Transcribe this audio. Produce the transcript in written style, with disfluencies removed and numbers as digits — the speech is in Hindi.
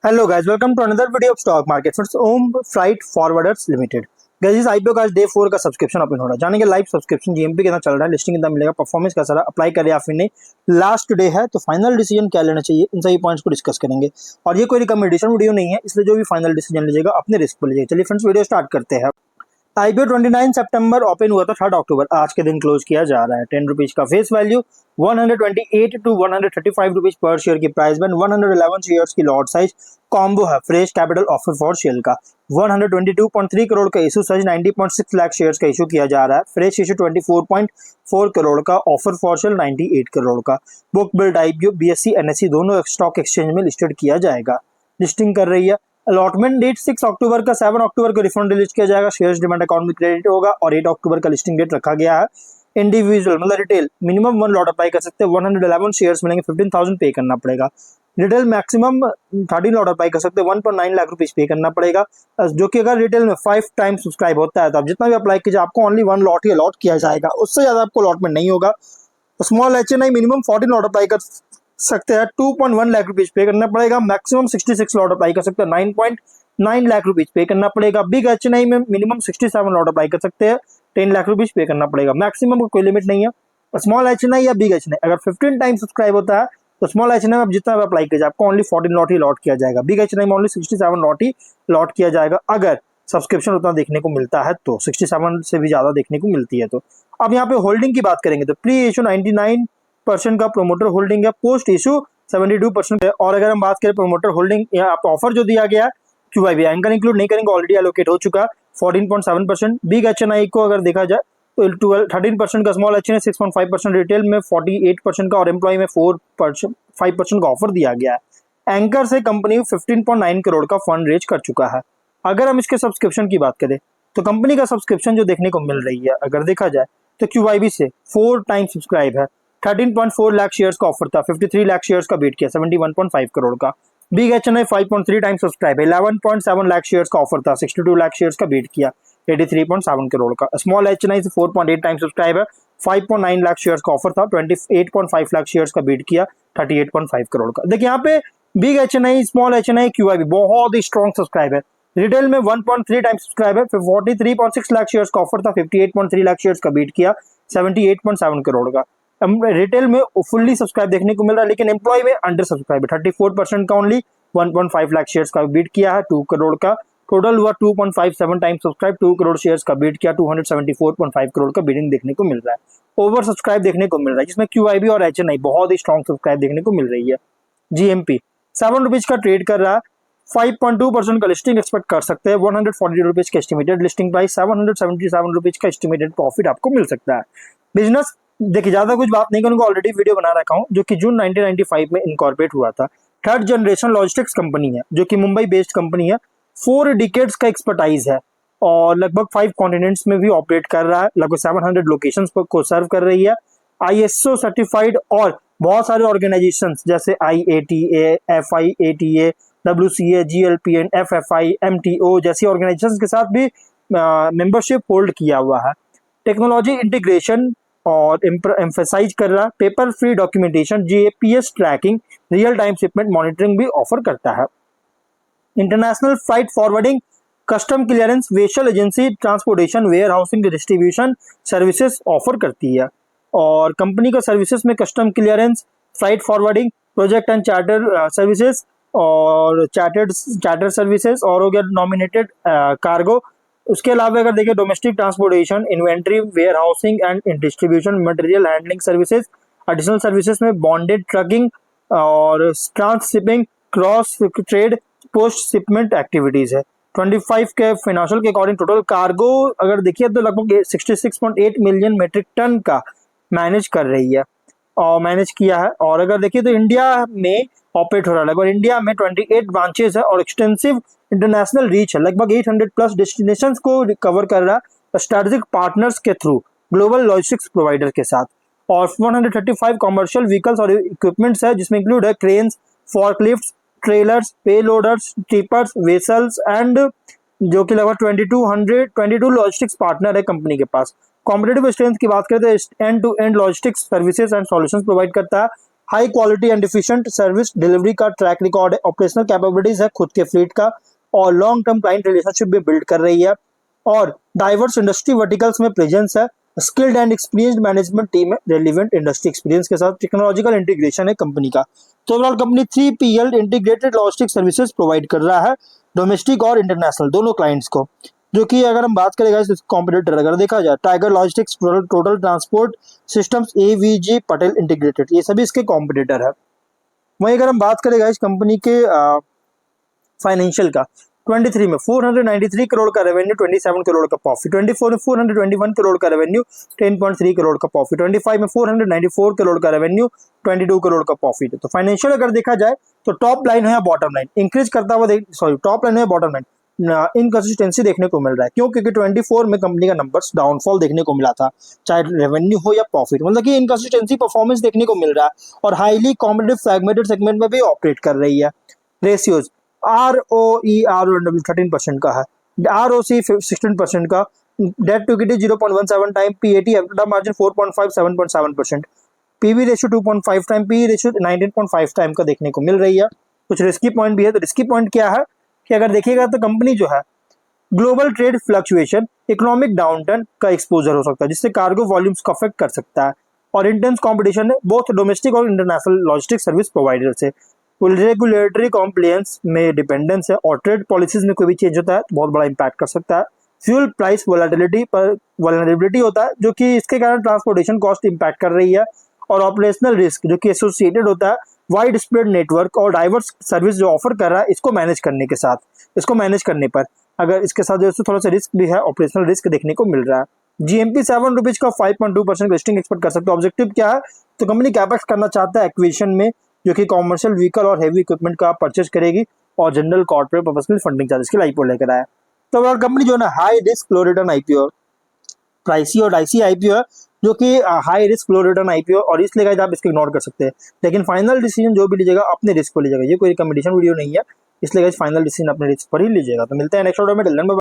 Hello guys, welcome to another video of stock market for Om Freight Forwarders Limited. Guys, इस आईपीओ का आज डे 4 का सब्सक्रिप्शन ओपन हो रहा है। जानेंगे लाइव सब्सक्रिप्शन जीएमपी कितना चल रहा है, लिस्टिंग कितना मिलेगा, परफॉर्मेंस कैसा रहा, अप्लाई करे या फिर नहीं, लास्ट डे है तो फाइनल डिसीजन क्या लेना चाहिए, इन सभी पॉइंट्स को डिस्कस करेंगे। और ये कोई रिकमेंडेशन वीडियो नहीं है, इसलिए जो भी फाइनल डिसीजन लीजिएगा अपने रिस्क पर लीजिएगा। चलिए फ्रेंड्स, वीडियो स्टार्ट करते हैं। आईपीओ 29 सितंबर ओपन हुआ था, 3 अक्टूबर आज के दिन क्लोज किया जा रहा है। 10 रुपीज का फेस वैल्यू, 128 टू 135 रुपीज पर शेयर की प्राइस बैंड, 111 शेयर्स की लॉट साइज, कॉम्बो है fresh capital offer for share का। 122.3 करोड़ का इशू साइज, 90.6 लाख शेयर्स का इशू किया जा रहा है। फ्रेश इशू 24.4 करोड़ का, ऑफर फॉर शेयर 98 करोड़ का। Book build IPO BSc NSC दोनों स्टॉक एक्सचेंज में लिस्टेड किया जाएगा। लिस्टिंग कर रही है। अलॉटमेंट डेट 6 अक्टूबर का, 7 अक्टूबर को रिफंड रिलीज किया जाएगा। शेयर्स डिमांड अकाउंट में क्रेडिट होगा और 8 अक्टूबर का लिस्टिंग डेट रखा गया है। इंडिविजुअल मतलब रिटेल मिनिमम 1 लॉट अप्लाई कर सकते हैं, 111 शेयर्स मिलेंगे, 15,000 पे करना पड़ेगा। रिटेल मैक्सिमम 13 लॉट अप्लाई कर सकते हैं, 1.9 लाख रुपीज पे करना पड़ेगा। जो कि अगर रिटेल में 5 टाइम्स सब्सक्राइब होता है तो आप जितना भी अप्लाई कीजिए आपको ओनली 1 लॉट ही अलॉट किया जाएगा, उससे ज्यादा आपको अलॉटमेंट नहीं होगा। Small HNI minimum 14 lot apply कर सकते हैं, 2.1 लाख रुपीज पे करना पड़ेगा। मैक्सिमम 66 लॉट अप्लाई कर सकते हैं, 9.9 लाख रुपीज पे करना पड़ेगा। बिग एचएनआई में मिनिमम 67 लॉट अप्लाई कर सकते हैं, 10 लाख रुपीज पे करना पड़ेगा। मैक्सिमम का कोई लिमिट नहीं है। स्मॉल एचएनआई या बिग एचएनआई अगर 15 टाइम सब्सक्राइब होता है तो स्मॉल एचएनआई में आप जितना भी अप्लाई कीजिए आपको ओनली 14 लॉट ही लॉट किया जाएगा। बिग एचएनआई में ओनली 67 लॉट ही लॉट किया जाएगा, अगर सब्सक्रिप्शन उतना देखने को मिलता है तो। 67 से भी ज्यादा देखने को मिलती है तो। अब यहाँ पे होल्डिंग की बात करेंगे तो प्री इशू 99% का प्रोमोटर होल्डिंग है, पोस्ट इशू 72% है। और अगर हम बात करें प्रोमोटर होल्डिंग, यहाँ पे ऑफर जो दिया गया है क्यूआईबी एंकर इंक्लूड नहीं करेंगे, ऑलरेडी एलोकेट हो चुका है 14.7%। बिग एचएनआई को अगर देखा जाए तो 13% का, स्मॉल एचएनआई 6.5%, रिटेल में 48% का और एम्प्लॉय में 5% का ऑफर दिया गया है। एंकर से कंपनी 15.9 करोड़ का फंड रेज कर चुका है। अगर हम इसके सब्सक्रिप्शन की बात करें तो कंपनी का सब्सक्रिप्शन जो देखने को मिल रही है अगर देखा जाए तो क्यूआईबी से 4 टाइम सब्सक्राइब है। 13.4 लाख शेयर्स का ऑफर था, 53 लाख शेयर्स का बीट किया, 71.5 करोड़ का। बिग एचएनआई 5.3 टाइम सब्सक्राइब है, 11.7 लाख शेयर्स का ऑफर था, 62 लाख शेयर्स का बीट किया, 83.7 करोड़ का। स्मॉल एचएनआई से 4.8 टाइम सब्सक्राइब है, 5.9 लाख शेयर्स का ऑफर था, 28.5 लाख शेयर्स का बीट किया, 38.5 करोड़ का। देखिए यहाँ पे big HNI, small HNI, QIB बहुत ही स्ट्रॉन्ग सब्सक्राइब है। रिटेल में 1.3 टाइम सब्सक्राइब है, 43.6 लाख शेयर्स का ऑफर था, 58.3 लाख शेयर्स का बीट किया, 78.7 करोड़ का। रिटेल में फुल्ली सब्सक्राइब देखने को मिल रहा है, लेकिन एम्प्लॉय में अंडर सब्सक्राइब है, 34% का ओनली, 1.5 लाख शेयर्स का बीट किया है, 2 करोड़ का। टोटल हुआ 2.57 टाइम सब्सक्राइब, 2 करोड़ शेयर्स का बीट किया, 274.5 करोड़ का बीडिंग देखने को मिल रहा है। ओवर सब्सक्राइब देखने को मिल रहा है, जिसमें क्यूआईबी और एचएनआई बहुत ही स्ट्रॉन्ग सब्सक्राइब देखने को मिल रही है। जीएमपी 7 रुपीज का ट्रेड कर रहा है, 5.2% का लिस्टिंग एक्सपेक्ट कर सकते हैं, 140 रुपीज का एस्टिमेटेड लिस्टिंग प्राइस, 777 रुपीज का एस्टिमेटेड प्रॉफिट आपको मिल सकता है। बिजनेस देखिए ज्यादा कुछ बात नहीं करूंगा, ऑलरेडी वीडियो बना रखा हूं, जो कि जून 1995 में इनकॉर्पोरेट हुआ था। 3rd जनरेशन लॉजिस्टिक्स कंपनी है, जो कि मुंबई बेस्ड कंपनी है। 4 डिकेड्स का एक्सपर्टाइज है और लगभग 5 कॉन्टिनेंट्स में भी ऑपरेट कर रहा है, लगभग 700 लोकेशंस को सर्व कर रही है। आईएसओ सर्टिफाइड और बहुत सारे ऑर्गेनाइजेशंस जैसे IATA, FIATA, WCA, GLPN, FFI, MTO जैसी ऑर्गेनाइजेशंस के साथ भी मेंबरशिप होल्ड किया हुआ है। टेक्नोलॉजी इंटीग्रेशन और एम्फेसाइज कर रहा है। Paper free documentation, GPS tracking, real time shipment monitoring भी ऑफर करता है। International freight forwarding, custom clearance, vessel agency, transportation, warehousing, distribution services offer करती है। और कंपनी का सर्विसेज में custom clearance, freight forwarding, project and charter services और चार्टर सर्विसेज और हो गया नॉमिनेटेड कार्गो। उसके अलावा अगर देखिए domestic transportation, inventory, warehousing and distribution, material handling services. Additional services में बॉन्डेड ट्रकिंग और transshipping, cross trade, post shipment activities है। 25 के फाइनेंशियल के अकॉर्डिंग टोटल कार्गो अगर देखिए तो लगभग 66.8 मिलियन मेट्रिक टन का मैनेज कर रही है और मैनेज किया है। और अगर देखिए तो इंडिया में ऑपरेट हो रहा है, लगभग इंडिया में 28 ब्रांचेस है और एक्सटेंसिव इंटरनेशनल रीच है, लगभग 800 प्लस डेस्टिनेशंस को कवर कर रहा है स्ट्रेटेजिक पार्टनर्स के थ्रू, ग्लोबल लॉजिस्टिक्स प्रोवाइडर के साथ। और 135 कॉमर्शियल व्हीकल्स और इक्विपमेंट्स है, जिसमें इंक्लूड है क्रेन्स, फॉर्कलिफ्ट्स, ट्रेलर्स, पे लोडर्स, टिपर्स, वेसल्स एंड जो कि लगभग 22 लॉजिस्टिक्स पार्टनर है कंपनी के पास। कॉम्पिटेटिव स्ट्रेंथ की बात करें तो end to end logistics services and solutions provide करता है। High quality and efficient service delivery का ट्रैक रिकॉर्ड है, ऑपरेशनल कैपेबिलिटीज है खुद के फ्लीट का, और लॉन्ग टर्म क्लाइंट रिलेशनशिप भी बिल्ड कर रही है, और डाइवर्स इंडस्ट्री वर्टिकल्स में प्रेजेंस है, skilled and experienced management team है, रेलिवेंट इंडस्ट्री एक्सपीरियंस के साथ टेक्नोलॉजिकल इंटीग्रेशन है कंपनी का। तो overall company 3PL integrated logistic services provide कर रहा है डोमेस्टिक और इंटरनेशनल दोनों क्लाइंट्स को, जो कि अगर हम बात करें तो कॉम्पिटिटर अगर देखा जाए tiger logistics, total transport systems, AVG, Patel integrated, ये सभी इसके कॉम्पिटिटर है। वहीं अगर हम बात करें इस कंपनी के फाइनेंशियल का, 23 में 493 करोड़ का रेवेन्यू, 27 करोड़ का प्रॉफिट, 24 में 421 करोड़ का रेवेन्यू, 10.3 करोड़ का प्रॉफिट, 25 में 494 करोड़ का रेवेन्यू, 22 करोड़ का प्रॉफिट है। तो फाइनेंशियल अगर देखा जाए तो टॉप लाइन है बॉटम लाइन इंक्रीज करता हुआ, टॉप लाइन है बॉटम लाइन इनकंसिस्टेंसी देखने को मिल रहा है। क्यों? क्योंकि 24 में कंपनी का नंबर्स डाउनफॉल देखने को मिला था, चाहे रेवेन्यू हो या प्रॉफिट, मतलब कि इनकंसिस्टेंसी परफॉर्मेंस देखने को मिल रहा है, और हाईली कॉम्पिटिटिव फ्रैगमेंटेड सेगमेंट में भी ऑपरेट कर रही है। रेशियोज ROE 13% का है, ROC 16% का, debt to equity 0.17 time, PAT EBITDA margin 4.5 7.7%, PB ratio 2.5 time, PE ratio 19.5 time का देखने को मिल रही है। कुछ रिस्की पॉइंट भी है, तो रिस्की पॉइंट क्या है कि अगर देखिएगा तो कंपनी जो है global trade fluctuation, economic downturn का एक्सपोजर हो सकता है, जिससे कार्गो वॉल्यूम्स को अफेक्ट कर सकता है, और इंटेंस कंपटीशन है बोथ डोमेस्टिक और इंटरनेशनल लॉजिस्टिक सर्विस प्रोवाइडर से, रेगुलेटरी कॉम्प्लायंस में डिपेंडेंस है, और ट्रेड पॉलिसीज में कोई भी चेंज होता है तो बहुत बड़ा इंपैक्ट कर सकता है। फ्यूल प्राइस वोलेटिलिटी पर वल्नरेबिलिटी होता है, जो कि इसके कारण ट्रांसपोर्टेशन कॉस्ट इंपैक्ट कर रही है, और ऑपरेशनल रिस्क जो कि एसोसिएटेड होता है वाइड स्प्रेड नेटवर्क और डाइवर्स सर्विस जो ऑफर कर रहा है इसको मैनेज करने के साथ, इसको मैनेज करने पर अगर इसके साथ जो थोड़ा सा रिस्क भी है, ऑपरेशनल रिस्क देखने को मिल रहा है। GMP 7 रुपीज का 5.2% लिस्टिंग एक्सपेक्ट कर सकते हो। ऑब्जेक्टिव क्या है? तो कंपनी कैपेक्स करना चाहता है एक्विजिशन में, जो कि कॉमर्शियल व्हीकल और हैवी इक्विपमेंट का परचेज करेगी, और जनरल कॉर्पोरेट पर्पस के लिए फंडिंग चार्जेस के लिए IPO लेकर आया। तो कंपनी जो है ना हाई रिस्क लो रिटर्न IPO, प्राइसी और डाइसी IPO है, जो कि हाई रिस्क लो रिटर्न IPO, और इसलिए गाइस आप इसको इग्नोर कर सकते हैं, लेकिन फाइनल डिसीजन जो भी लीजिएगा अपने रिस्क पर लीजिएगा, ये कोई रिकमेंडेशन वीडियो नहीं है, इसलिए गाइस फाइनल डिसीजन अपने रिस्क पर ही लीजिएगा। तो मिलते हैं नेक्स्ट वीडियो में।